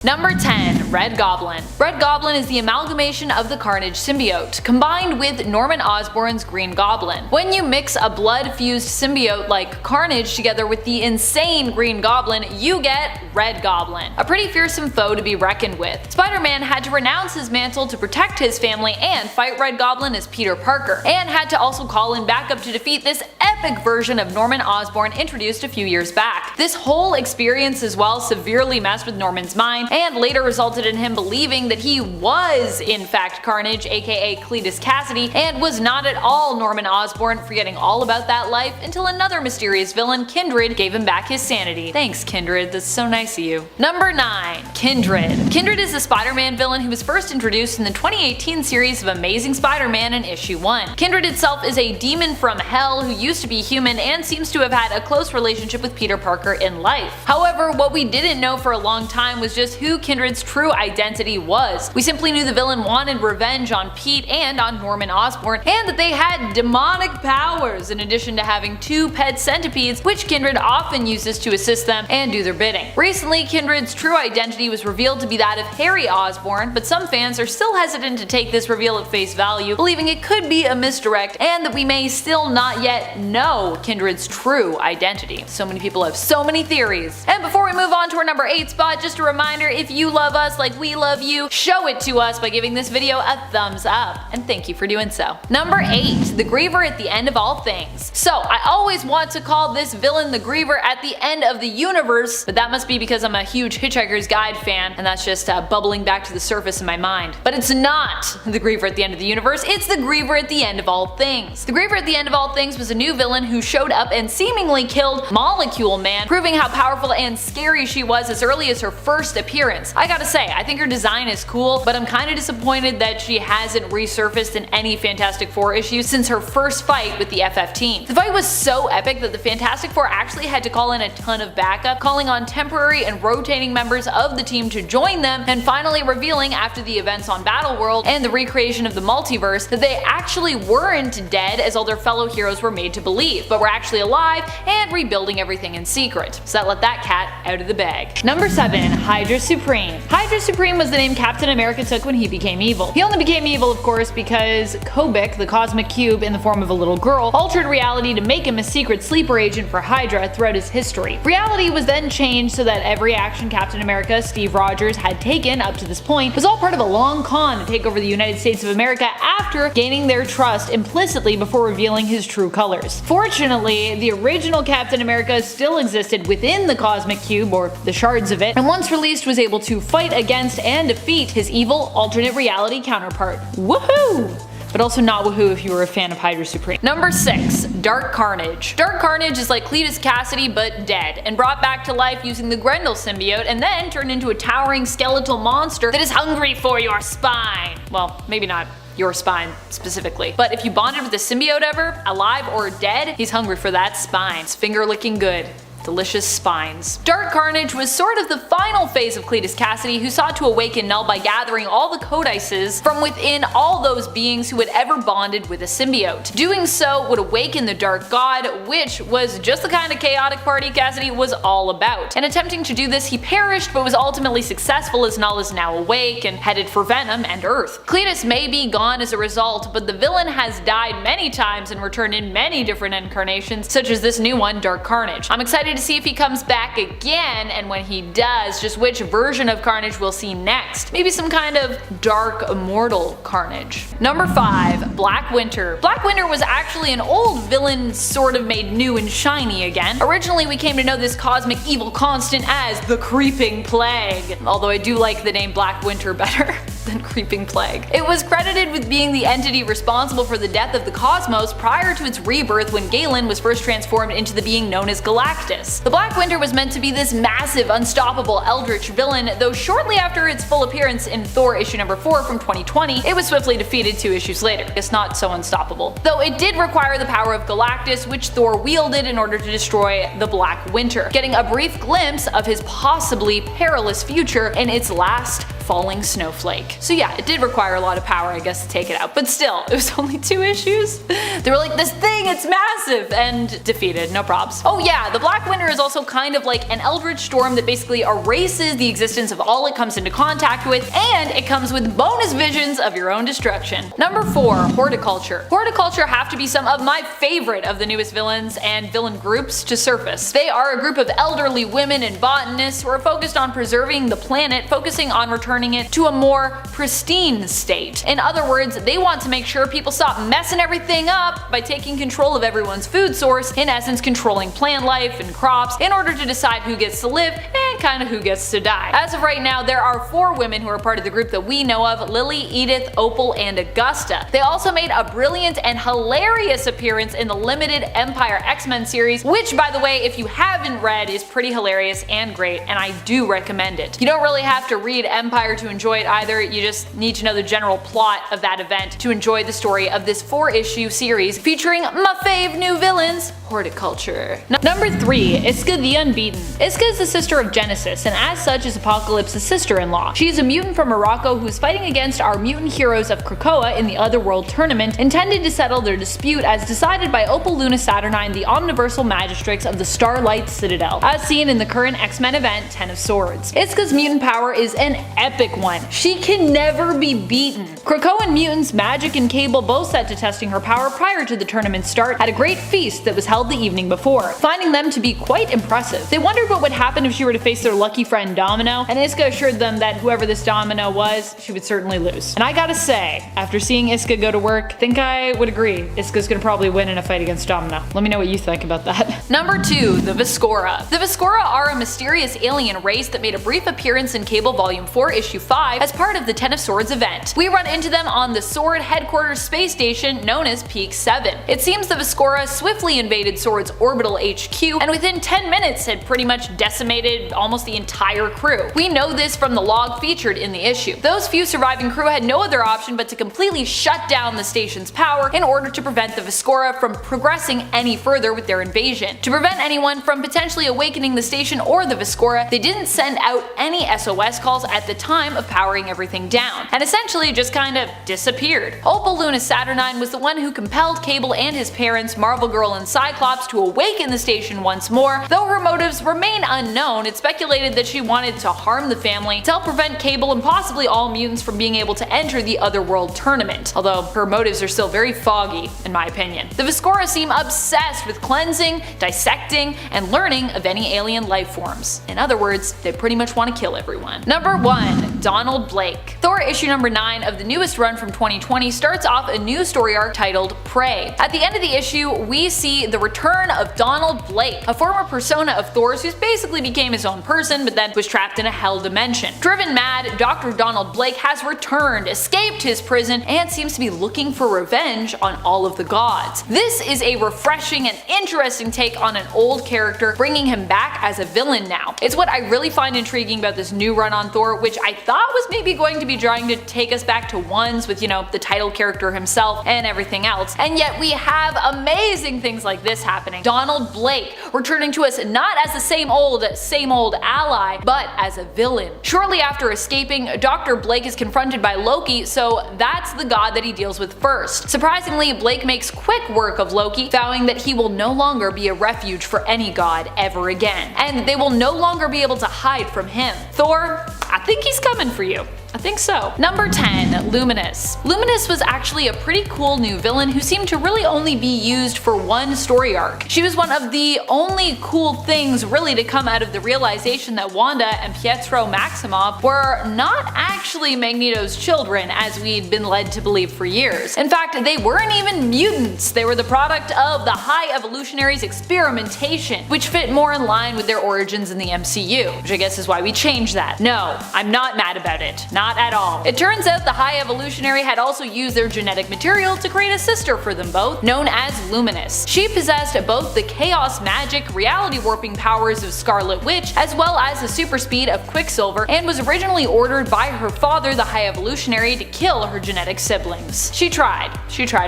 Number 10. Red Goblin. Red Goblin is the amalgamation of the Carnage symbiote, combined with Norman Osborn's Green Goblin. When you mix a blood-fused symbiote like Carnage together with the insane Green Goblin, you get Red Goblin, a pretty fearsome foe to be reckoned with. Spider-Man had to renounce his mantle to protect his family and fight Red Goblin as Peter Parker, and had to also call in backup to defeat this epic version of Norman Osborn introduced a few years back. This whole experience as well severely messed with Norman's mind, and later resulted in him believing that he was in fact Carnage, aka Cletus Cassidy, and was not at all Norman Osborn, forgetting all about that life until another mysterious villain, Kindred, gave him back his sanity. Thanks, Kindred, that's so nice of you. Number 9. Kindred. Kindred is a Spider-Man villain who was first introduced in the 2018 series of Amazing Spider-Man in issue 1. Kindred itself is a demon from hell who used to be human and seems to have had a close relationship with Peter Parker in life. However, what we didn't know for a long time was just who Kindred's true identity was. We simply knew the villain wanted revenge on Pete and on Norman Osborn, and that they had demonic powers in addition to having 2 pet centipedes, which Kindred often uses to assist them and do their bidding. Recently, Kindred's true identity was revealed to be that of Harry Osborn, but some fans are still hesitant to take this reveal at face value, believing it could be a misdirect and that we may still not yet know Kindred's true identity. So many people have so many theories. And before we move on to our number 8 spot, just a reminder, if you love us like we love you, show it to us by giving this video a thumbs up, and thank you for doing so. Number 8. The Griever at the end of all things. So I always want to call this villain the Griever at the end of the universe, but that must be because I'm a huge Hitchhiker's Guide fan, and that's just bubbling back to the surface in my mind. But it's not the Griever at the end of the universe, it's the Griever at the end of all things. The Griever at the end of all things was a new villain who showed up and seemingly killed Molecule Man, proving how powerful and scary she was as early as her first appearance. I gotta say, I think her design is cool, but I'm kinda disappointed that she hasn't resurfaced in any Fantastic Four issues since her first fight with the FF team. The fight was so epic that the Fantastic Four actually had to call in a ton of backup, calling on temporary and rotating members of the team to join them, and finally revealing after the events on Battleworld and the recreation of the multiverse that they actually weren't dead as all their fellow heroes were made to believe, but were actually alive and rebuilding everything in secret. So that let that cat out of the bag. Number 7. HYDRA Supreme. HYDRA Supreme was the name Captain America took when he became evil. He only became evil, of course, because Kobik, the cosmic cube in the form of a little girl, altered reality to make him a secret sleeper agent for Hydra throughout his history. Reality was then changed so that every action Captain America, Steve Rogers, had taken up to this point was all part of a long con to take over the United States of America after gaining their trust implicitly before revealing his true colors. Fortunately, the original Captain America still existed within the cosmic cube, or the shards of it, and once released was able to fight against and defeat his evil alternate reality counterpart. Woohoo! But also not woohoo if you were a fan of HYDRA Supreme. Number 6. Dark Carnage. Dark Carnage is like Cletus Cassidy but dead, and brought back to life using the Grendel symbiote, and then turned into a towering skeletal monster that is hungry for your spine. Well, maybe not your spine specifically, but if you bonded with a symbiote ever, alive or dead, he's hungry for that spine. It's finger licking good. Delicious spines. Dark Carnage was sort of the final phase of Cletus Cassidy, who sought to awaken Null by gathering all the codices from within all those beings who had ever bonded with a symbiote. Doing so would awaken the Dark God, which was just the kind of chaotic party Cassidy was all about. In attempting to do this, he perished, but was ultimately successful as Null is now awake and headed for Venom and Earth. Cletus may be gone as a result, but the villain has died many times and returned in many different incarnations, such as this new one, Dark Carnage. I'm excited to see if he comes back again, and when he does, just which version of Carnage we'll see next. Maybe some kind of dark immortal Carnage. Number 5. Black Winter. Black Winter was actually an old villain sort of made new and shiny again. Originally we came to know this cosmic evil constant as the Creeping Plague, although I do like the name Black Winter better than Creeping Plague. It was credited with being the entity responsible for the death of the cosmos prior to its rebirth when Galen was first transformed into the being known as Galactus. The Black Winter was meant to be this massive, unstoppable eldritch villain, though shortly after its full appearance in Thor issue number 4 from 2020, it was swiftly defeated 2 issues later. It's not so unstoppable. Though it did require the power of Galactus, which Thor wielded in order to destroy the Black Winter, getting a brief glimpse of his possibly perilous future in its last falling snowflake. So yeah, it did require a lot of power, I guess, to take it out, but still, it was only 2 issues. They were like, this thing, it's massive, and defeated, no props. Oh yeah, the Black Winter is also kind of like an eldritch storm that basically erases the existence of all it comes into contact with, and it comes with bonus visions of your own destruction. Number 4, Horticulture. Horticulture have to be some of my favorite of the newest villains and villain groups to surface. They are a group of elderly women and botanists who are focused on preserving the planet, focusing on returning it to a more pristine state. In other words, they want to make sure people stop messing everything up by taking control of everyone's food source, in essence controlling plant life and crops, in order to decide who gets to live and kinda who gets to die. As of right now, there are 4 women who are part of the group that we know of: Lily, Edith, Opal, and Augusta. They also made a brilliant and hilarious appearance in the limited Empire X-Men series, which, by the way, if you haven't read, is pretty hilarious and great, and I do recommend it. You don't really have to read Empire to enjoy it either, you just need to know the general plot of that event to enjoy the story of this 4-issue series featuring my fave new villains, Horticulture. Number 3, Iska the Unbeaten. Iska is the sister of Genesis, and as such is Apocalypse's sister-in-law. She is a mutant from Morocco who is fighting against our mutant heroes of Krakoa in the Otherworld tournament, intended to settle their dispute as decided by Opal Luna Saturnine, the omniversal magistrates of the Starlight Citadel, as seen in the current X-Men event 10 of Swords. Iska's mutant power is an epic one. She can never be beaten. Krakoan mutants Magic and Cable both set to testing her power prior to the tournament's start at a great feast that was held the evening before, finding them to be quite impressive. They wondered what would happen if she were to face their lucky friend Domino, and Iska assured them that whoever this Domino was, she would certainly lose. And I gotta say, after seeing Iska go to work, I think I would agree Iska's gonna probably win in a fight against Domino. Let me know what you think about that. Number 2, the Viscora. The Viscora are a mysterious alien race that made a brief appearance in Cable Volume 4 Issue 5 as part of the 10 of Swords event. We run into them on the Sword headquarters space station known as Peak 7. It seems the Viscora swiftly invaded Sword's orbital HQ, and within 10 minutes had pretty much decimated almost the entire crew. We know this from the log featured in the issue. Those few surviving crew had no other option but to completely shut down the station's power in order to prevent the Viscora from progressing any further with their invasion. To prevent anyone from potentially awakening the station or the Viscora, they didn't send out any SOS calls at the time of powering everything down, and essentially just kind of disappeared. Opal Luna Saturnine was the one who compelled Cable and his parents, Marvel Girl and Cyclops, to awaken the station once more. Though her motives remain unknown, it's speculated that she wanted to harm the family to help prevent Cable and possibly all mutants from being able to enter the Otherworld tournament, although her motives are still very foggy in my opinion. The Viscora seem obsessed with cleansing, dissecting, and learning of any alien life forms. In other words, they pretty much want to kill everyone. Number 1, Donald Blake. Thor issue number 9 of the newest run from 2020 starts off a new story arc titled Prey. At the end of the issue, we see the return of Donald Blake, a former persona of Thor's who basically became his own person but then was trapped in a hell dimension. Driven mad, Dr. Donald Blake has returned, escaped his prison, and seems to be looking for revenge on all of the gods. This is a refreshing and interesting take on an old character, bringing him back as a villain now. It's what I really find intriguing about this new run on Thor, which I thought was maybe going to be trying to take us back to ones with, you know, the title character himself and everything else, and yet we have amazing things like this happening. Donald Blake returning to us not as the same old ally, but as a villain. Shortly after escaping, Dr. Blake is confronted by Loki, so that's the god that he deals with first. Surprisingly, Blake makes quick work of Loki, vowing that he will no longer be a refuge for any god ever again, and they will no longer be able to hide from him. Thor, I think he's coming for you. I think so. Number 10, Luminous. Luminous was actually a pretty cool new villain who seemed to really only be used for one story arc. She was one of the only cool things really to come out of the realization that Wanda and Pietro Maximoff were not actually Magneto's children as we'd been led to believe for years. In fact, they weren't even mutants, they were the product of the High Evolutionaries' experimentation, which fit more in line with their origins in the MCU, which I guess is why we changed that. No, I'm not mad about it. Not at all. It turns out the High Evolutionary had also used their genetic material to create a sister for them both, known as Luminous. She possessed both the chaos magic, reality warping powers of Scarlet Witch, as well as the super speed of Quicksilver, and was originally ordered by her father, the High Evolutionary, to kill her genetic siblings. She tried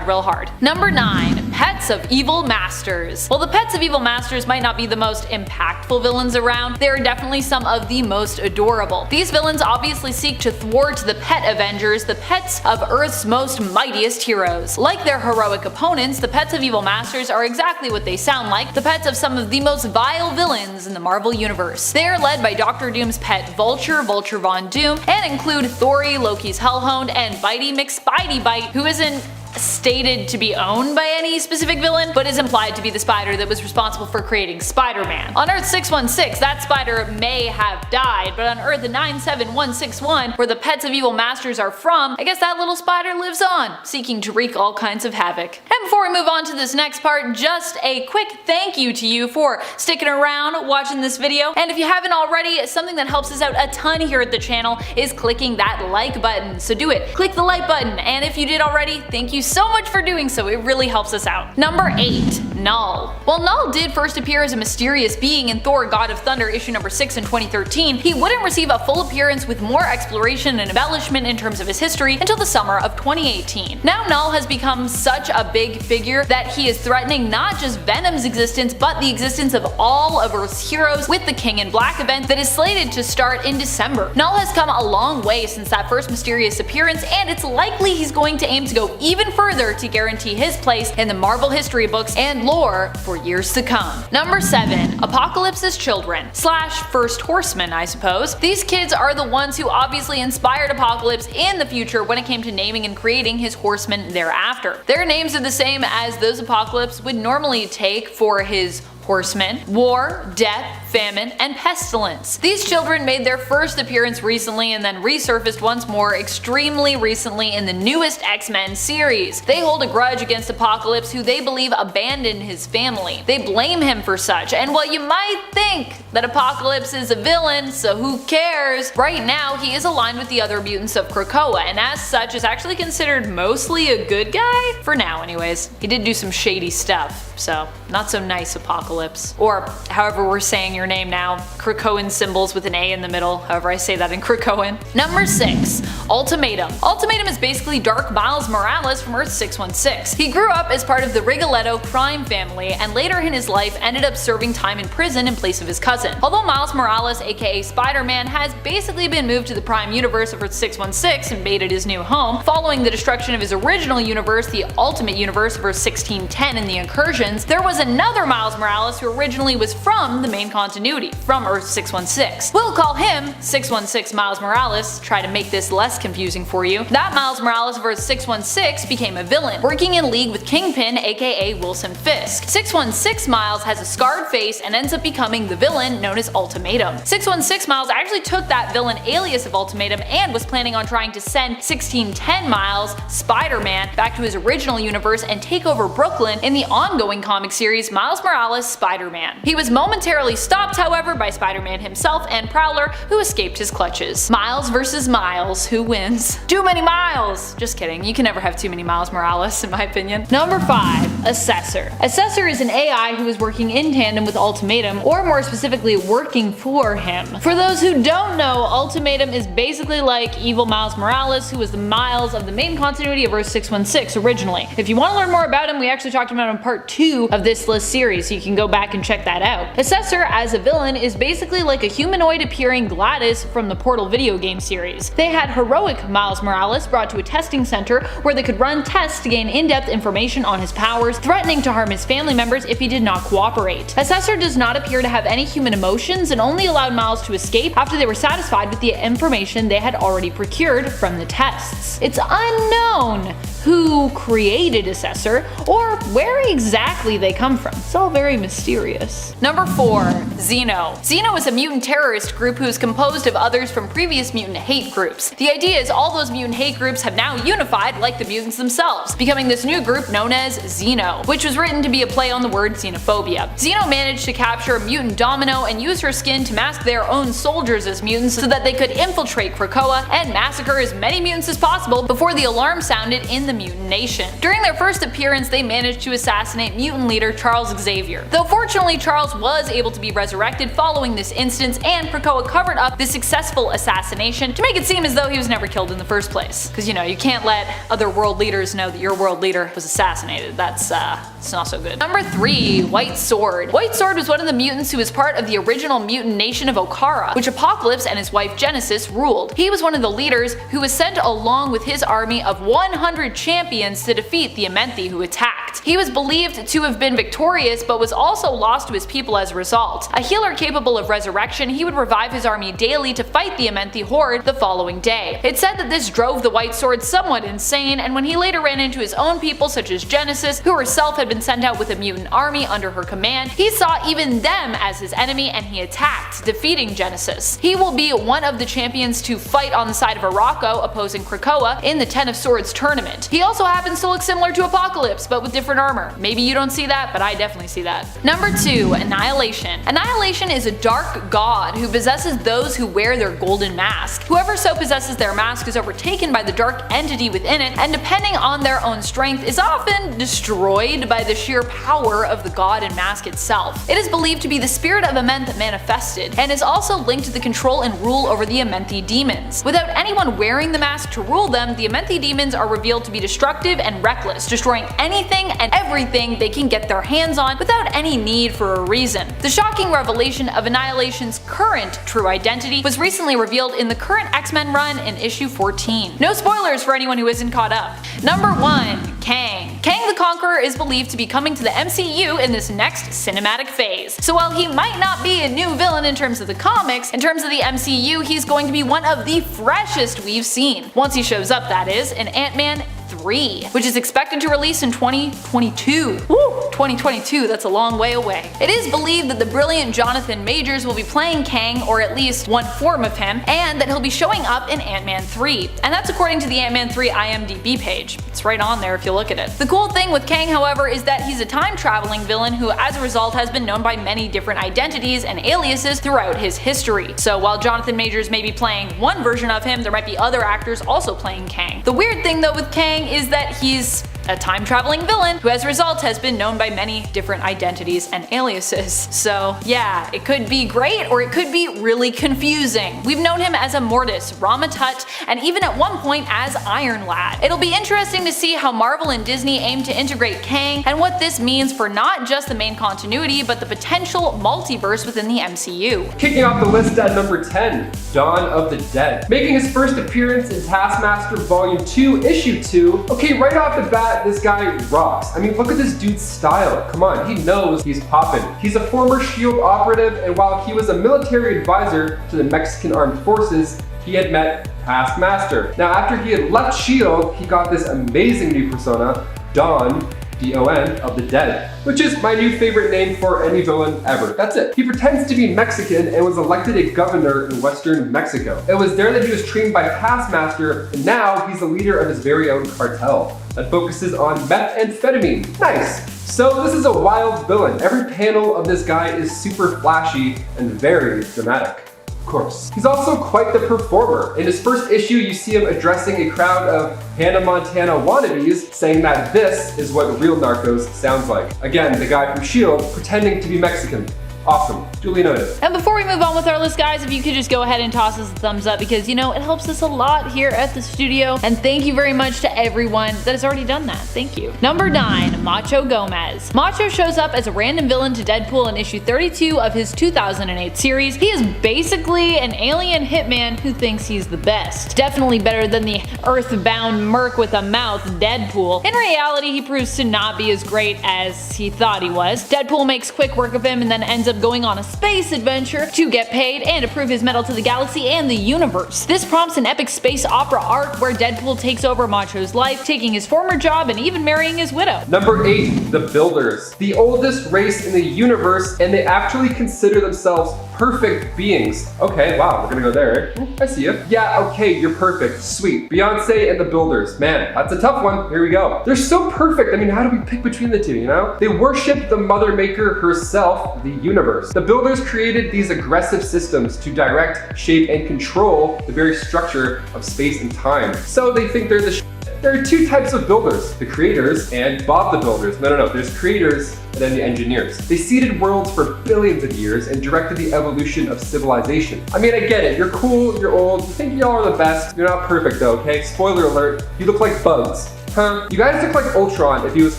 real hard. Number 9, Pets of Evil Masters. While the Pets of Evil Masters might not be the most impactful villains around, they are definitely some of the most adorable. These villains obviously seek to thwart the Pet Avengers, the pets of Earth's most mightiest heroes. Like their heroic opponents, the pets of evil masters are exactly what they sound like, the pets of some of the most vile villains in the Marvel Universe. They are led by Doctor Doom's pet Vulture, Vulture Von Doom, and include Thori, Loki's Hellhound, and Bitey McSpidey, who isn't stated to be owned by any specific villain, but is implied to be the spider that was responsible for creating Spider-Man. On Earth 616, that spider may have died, but on Earth 97161, where the pets of evil masters are from, I guess that little spider lives on, seeking to wreak all kinds of havoc. And before we move on to this next part, just a quick thank you to you for sticking around watching this video, and if you haven't already, something that helps us out a ton here at the channel is clicking that like button, so do it. Click the like button, and if you did already, thank you so much for doing so, it really helps us out. Number 8. Null. While Null did first appear as a mysterious being in Thor God of Thunder issue number 6 in 2013, he wouldn't receive a full appearance with more exploration and embellishment in terms of his history until the summer of 2018. Now Null has become such a big figure that he is threatening not just Venom's existence, but the existence of all of Earth's heroes with the King in Black event that is slated to start in December. Null has come a long way since that first mysterious appearance, and it's likely he's going to aim to go even further to guarantee his place in the Marvel history books and lore for years to come. Number 7. Apocalypse's children / first horsemen, I suppose. These kids are the ones who obviously inspired Apocalypse in the future when it came to naming and creating his horsemen thereafter. Their names are the same as those Apocalypse would normally take for his horsemen: war, death, famine, and pestilence. These children made their first appearance recently and then resurfaced once more extremely recently in the newest X-Men series. They hold a grudge against Apocalypse, who they believe abandoned his family. They blame him for such, and while you might think that Apocalypse is a villain, so who cares, right now he is aligned with the other mutants of Krakoa, and as such is actually considered mostly a good guy, for now anyways. He did do some shady stuff, so not so nice Apocalypse. Or however we're saying your name now, Krakoan symbols with an A in the middle, however I say that in Krakoan. Number 6. Ultimatum. Ultimatum is basically Dark Miles Morales from Earth 616. He grew up as part of the Rigoletto crime family, and later in his life ended up serving time in prison in place of his cousin. Although Miles Morales, aka Spider-Man, has basically been moved to the Prime Universe of Earth 616 and made it his new home, following the destruction of his original universe, the Ultimate Universe of Earth 1610 and the Incursions, there was another Miles Morales who originally was from the main continuity, from Earth 616. We'll call him 616 Miles Morales, try to make this less confusing for you. That Miles Morales of Earth 616 became a villain, working in league with Kingpin, aka Wilson Fisk. 616 Miles has a scarred face and ends up becoming the villain known as Ultimatum. 616 Miles actually took that villain alias of Ultimatum and was planning on trying to send 1610 Miles, Spider-Man, back to his original universe and take over Brooklyn in the ongoing comic series Miles Morales Spider-Man. He was momentarily stopped, however, by Spider-Man himself and Prowler, who escaped his clutches. Miles versus Miles, who wins? Too many Miles! Just kidding, you can never have too many Miles Morales in my opinion. Number 5. Assessor. Assessor is an AI who is working in tandem with Ultimatum, or more specifically working for him. For those who don't know, Ultimatum is basically like evil Miles Morales, who was the Miles of the main continuity of Earth 616 originally. If you want to learn more about him, we actually talked about him in part 2 of this list series, so you can go back and check that out. Assessor as a villain is basically like a humanoid appearing Gladys from the Portal video game series. They had heroic Miles Morales brought to a testing center where they could run tests to gain in-depth information on his powers, threatening to harm his family members if he did not cooperate. Assessor does not appear to have any human emotions and only allowed Miles to escape after they were satisfied with the information they had already procured from the tests. It's unknown who created Assessor or where exactly they come from. It's all very mysterious. Number 4. Xeno. Xeno is a mutant terrorist group who is composed of others from previous mutant hate groups. The idea is all those mutant hate groups have now unified like the mutants themselves, becoming this new group known as Xeno, which was written to be a play on the word xenophobia. Xeno managed to capture mutant Domino and use her skin to mask their own soldiers as mutants so that they could infiltrate Krakoa and massacre as many mutants as possible before the alarm sounded in the mutant nation. During their first appearance, they managed to assassinate mutant leader Charles Xavier. Though fortunately Charles was able to be resurrected resurrected following this instance, and Krakoa covered up the successful assassination to make it seem as though he was never killed in the first place. Because you know, you can't let other world leaders know that your world leader was assassinated. That's it's not so good. Number 3. White Sword. White Sword was one of the mutants who was part of the original mutant nation of Okara, which Apocalypse and his wife Genesis ruled. He was one of the leaders who was sent along with his army of 100 champions to defeat the Amenthi who attacked. He was believed to have been victorious, but was also lost to his people as a result. A healer capable of resurrection, he would revive his army daily to fight the Amenthi horde the following day. It's said that this drove the White Sword somewhat insane, and when he later ran into his own people such as Genesis, who herself had been sent out with a mutant army under her command, he saw even them as his enemy and he attacked, defeating Genesis. He will be one of the champions to fight on the side of Arako opposing Krakoa in the Ten of Swords tournament. He also happens to look similar to Apocalypse, but with different armor. Maybe you don't see that, but I definitely see that. Number 2. Annihilation. Annihilation is a dark god who possesses those who wear their golden mask. Whoever so possesses their mask is overtaken by the dark entity within it, and depending on their own strength is often destroyed by the sheer power of the god and mask itself. It is believed to be the spirit of Amenth manifested, and is also linked to the control and rule over the Amenthi demons. Without anyone wearing the mask to rule them, the Amenthi demons are revealed to be destructive and reckless, destroying anything and everything they can get their hands on without any need for a reason. The shocking revelation of Annihilation's current true identity was recently revealed in the current X-Men run in issue 14. No spoilers for anyone who isn't caught up. Number 1. Kang. Kang the Conqueror is believed to be coming to the MCU in this next cinematic phase. So while he might not be a new villain in terms of the comics, in terms of the MCU he's going to be one of the freshest we've seen. Once he shows up, that is, in Ant-Man 3, which is expected to release in 2022. Woo! 2022, that's a long way away. It is believed that the brilliant Jonathan Majors will be playing Kang, or at least one form of him, and that he'll be showing up in Ant-Man 3. And that's according to the Ant-Man 3 IMDb page. It's right on there if you look at it. The cool thing with Kang, however, is that he's a time-traveling villain who as a result has been known by many different identities and aliases throughout his history. So while Jonathan Majors may be playing one version of him, there might be other actors also playing Kang. The weird thing though with Kang is that he's a time-traveling villain who as a result has been known by many different identities and aliases. So yeah, it could be great or it could be really confusing. We've known him as Immortus, Rama Tut, and even at one point as Iron Lad. It'll be interesting to see how Marvel and Disney aim to integrate Kang and what this means for not just the main continuity but the potential multiverse within the MCU. Kicking off the list at number 10, Dawn of the Dead. Making his first appearance in Taskmaster Volume 2, Issue 2. Okay, right off the bat, this guy rocks. I mean, look at this dude's style. Come on, he knows he's poppin'. He's a former S.H.I.E.L.D. operative, and while he was a military advisor to the Mexican Armed Forces, he had met Taskmaster. Now, after he had left S.H.I.E.L.D., he got this amazing new persona, Dawn, D-O-N, of the Dead, which is my new favorite name for any villain ever. That's it. He pretends to be Mexican and was elected a governor in western Mexico. It was there that he was trained by Taskmaster, and now he's the leader of his very own cartel that focuses on methamphetamine. Nice. So this is a wild villain. Every panel of this guy is super flashy and very dramatic. Of course. He's also quite the performer. In his first issue, you see him addressing a crowd of Hannah Montana wannabes, saying that this is what real narcos sounds like. Again, the guy from S.H.I.E.L.D. pretending to be Mexican. Awesome. Duly noted. And before we move on with our list, guys, if you could just go ahead and toss us a thumbs up because, you know, it helps us a lot here at the studio. And thank you very much to everyone that has already done that. Thank you. Number 9, Macho Gomez. Macho shows up as a random villain to Deadpool in issue 32 of his 2008 series. He is basically an alien hitman who thinks he's the best. Definitely better than the earthbound merc with a mouth, Deadpool. In reality, he proves to not be as great as he thought he was. Deadpool makes quick work of him and then ends up going on a space adventure to get paid and to prove his mettle to the galaxy and the universe. This prompts an epic space opera arc where Deadpool takes over Macho's life, taking his former job and even marrying his widow. Number 8, the Builders. The oldest race in the universe, and they actually consider themselves perfect beings. Okay, wow, we're gonna go there. I see you. Yeah, okay, you're perfect. Sweet. Beyonce and the Builders. Man, that's a tough one. Here we go. They're so perfect. I mean, how do we pick between the two, you know? They worship the Mother Maker herself, the universe. The Builders created these aggressive systems to direct, shape, and control the very structure of space and time. So they think they're the shit. there are two types of builders, the creators and Bob the Builders. No, there's creators and then the engineers. They seeded worlds for billions of years and directed the evolution of civilization. I mean, I get it, you're cool, you're old, you think y'all are the best, you're not perfect though, okay? Spoiler alert, you look like bugs. Huh? You guys look like Ultron if he was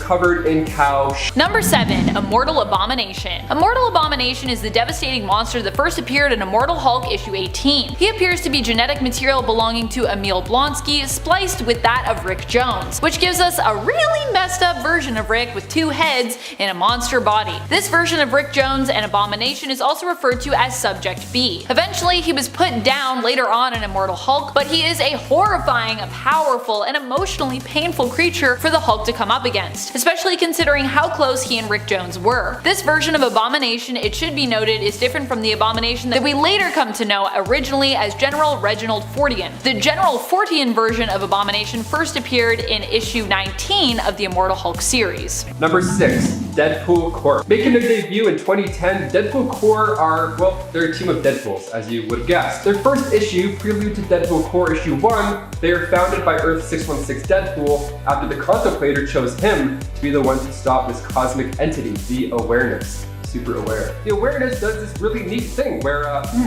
covered in cow sh. Number 7. Immortal Abomination. Immortal Abomination is the devastating monster that first appeared in Immortal Hulk issue 18. He appears to be genetic material belonging to Emil Blonsky spliced with that of Rick Jones, which gives us a really messed up version of Rick with 2 heads in a monster body. This version of Rick Jones and Abomination is also referred to as Subject B. Eventually he was put down later on in Immortal Hulk, but he is a horrifying, powerful, and emotionally painful creature for the Hulk to come up against, especially considering how close he and Rick Jones were. This version of Abomination, it should be noted, is different from the Abomination that we later come to know originally as General Reginald Fortean. The General Fortean version of Abomination first appeared in issue 19 of the Immortal Hulk series. Number 6. Deadpool Corps. Making their debut in 2010, Deadpool Corps are, well, they're a team of Deadpools, as you would have guessed. Their first issue, Prelude to Deadpool Corps issue 1, they are founded by Earth 616 Deadpool after the Contemplator chose him to be the one to stop this cosmic entity, the Awareness. Super aware. The Awareness does this really neat thing where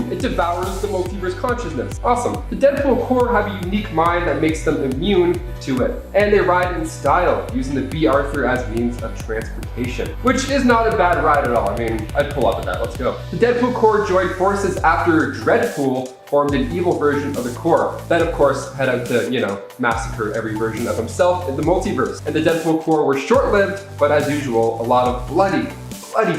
it devours the multiverse consciousness. Awesome. The Deadpool Corps have a unique mind that makes them immune to it, and they ride in style, using the B. Arthur as means of transportation, which is not a bad ride at all. I mean, I'd pull up with that. Let's go. The Deadpool Corps joined forces after Dreadpool formed an evil version of the Corps. That of course had out to, massacre every version of himself in the multiverse. And the Deadpool Corps were short-lived, but as usual, a lot of bloody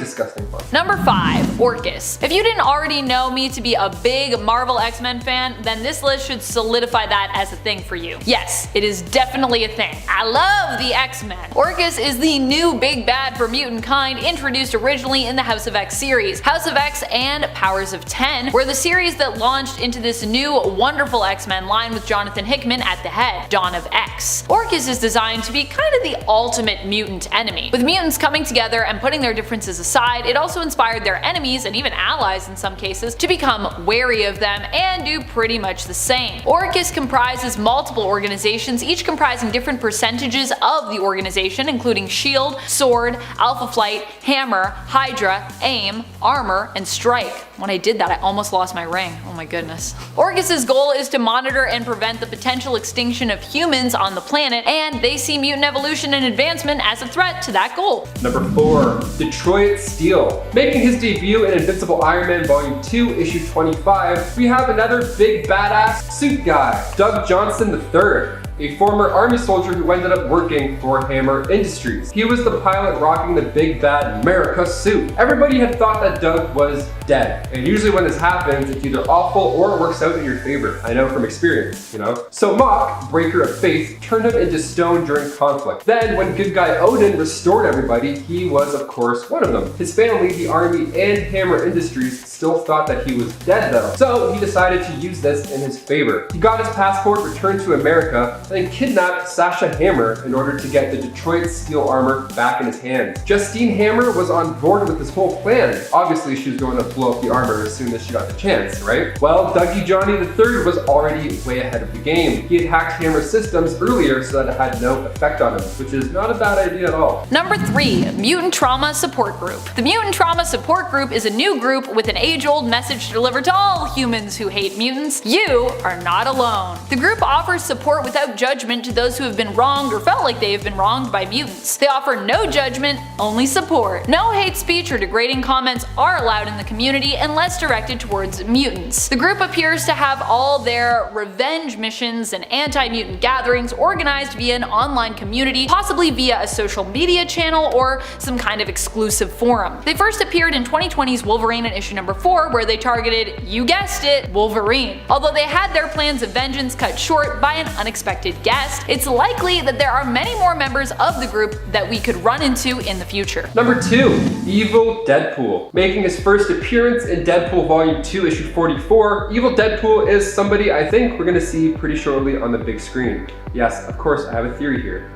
disgusting fun. Number 5. Orcus. If you didn't already know me to be a big Marvel X-Men fan, then this list should solidify that as a thing for you. Yes, it is definitely a thing. I love the X-Men. Orcus is the new big bad for mutant kind introduced originally in the House of X series. House of X and Powers of 10 were the series that launched into this new wonderful X-Men line with Jonathan Hickman at the head, Dawn of X. Orcus is designed to be kind of the ultimate mutant enemy. With mutants coming together and putting their differences aside, it also inspired their enemies, and even allies in some cases, to become wary of them and do pretty much the same. Orcus comprises multiple organizations, each comprising different percentages of the organization, including SHIELD, SWORD, Alpha Flight, Hammer, HYDRA, AIM, Armor, and Strike. When I did that, I almost lost my ring. Oh my goodness. Orcus's goal is to monitor and prevent the potential extinction of humans on the planet, and they see mutant evolution and advancement as a threat to that goal. Number 4. Detroit Steel. Making his debut in Invincible Iron Man Volume 2, issue 25, we have another big badass suit guy, Doug Johnson III. A former army soldier who ended up working for Hammer Industries. He was the pilot rocking the big bad America suit. Everybody had thought that Doug was dead, and usually when this happens, it's either awful or it works out in your favor. I know from experience, So Mok, Breaker of Faith, turned him into stone during conflict. Then, when good guy Odin restored everybody, he was of course one of them. His family, the army, and Hammer Industries still thought that he was dead though, so he decided to use this in his favor. He got his passport, returned to America, and then kidnapped Sasha Hammer in order to get the Detroit Steel armor back in his hands. Justine Hammer was on board with this whole plan. Obviously, she was going to blow up the armor as soon as she got the chance, right? Well, Dougie Johnny III was already way ahead of the game. He had hacked Hammer's systems earlier so that it had no effect on him, which is not a bad idea at all. Number 3. Mutant Trauma Support Group. The Mutant Trauma Support Group is a new group with an age-old message to deliver to all humans who hate mutants. You are not alone. The group offers support without judgment to those who have been wronged or felt like they have been wronged by mutants. They offer no judgment, only support. No hate speech or degrading comments are allowed in the community unless directed towards mutants. The group appears to have all their revenge missions and anti-mutant gatherings organized via an online community, possibly via a social media channel or some kind of exclusive forum. They first appeared in 2020's Wolverine in issue number 4, where they targeted, you guessed it, Wolverine. Although they had their plans of vengeance cut short by an unexpected guest, it's likely that there are many more members of the group that we could run into in the future. Number 2. Evil Deadpool. Making his first appearance in Deadpool Volume 2, issue 44, Evil Deadpool is somebody I think we're gonna see pretty shortly on the big screen. Yes, of course, I have a theory here.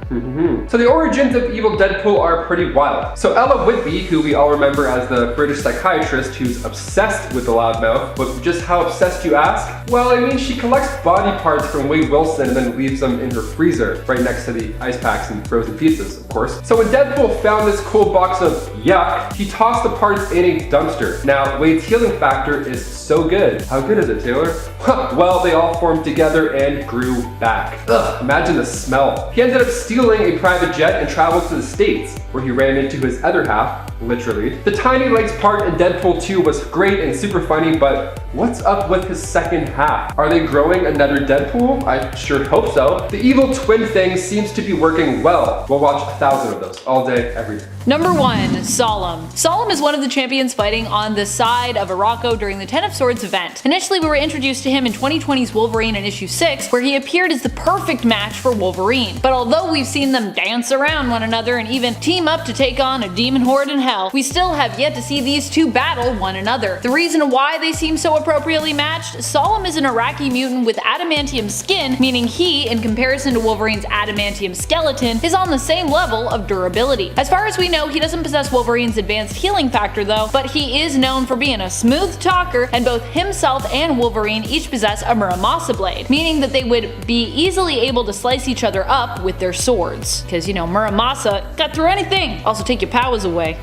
So the origins of Evil Deadpool are pretty wild. So Ella Whitby, who we all remember as the British psychiatrist who's obsessed with the loudmouth, but just how obsessed you ask? Well, I mean, she collects body parts from Wade Wilson and then leaves them in her freezer right next to the ice packs and frozen pizzas, of course. So when Deadpool found this cool box of yuck, he tossed the parts in a dumpster. Now, Wade's healing factor is so good. How good is it, Taylor? Well, they all formed together and grew back. Ugh, imagine the smell. He ended up stealing a private jet and traveled to the States, where he ran into his other half, literally. The tiny legs part in Deadpool 2 was great and super funny, but what's up with his second half? Are they growing another Deadpool? I sure hope so. The evil twin thing seems to be working well. We'll watch 1,000 of those all day, every day. Number 1. Solemn. Solemn is one of the champions fighting on the side of Arakko during the Ten of Swords event. Initially, we were introduced to him in 2020's Wolverine in issue 6, where he appeared as the perfect match for Wolverine. But although we've seen them dance around one another and even team up to take on a demon horde in hell, we still have yet to see these two battle one another. The reason why they seem so appropriately matched: Solemn is an Iraqi mutant with adamantium skin, meaning he, in comparison to Wolverine's adamantium skeleton, is on the same level of durability. As far as we know, he doesn't possess Wolverine's advanced healing factor though, but he is known for being a smooth talker, and both himself and Wolverine each possess a Muramasa blade, meaning that they would be easily able to slice each other up with their swords. Because, you know, Muramasa cut through anything. Also take your powers away.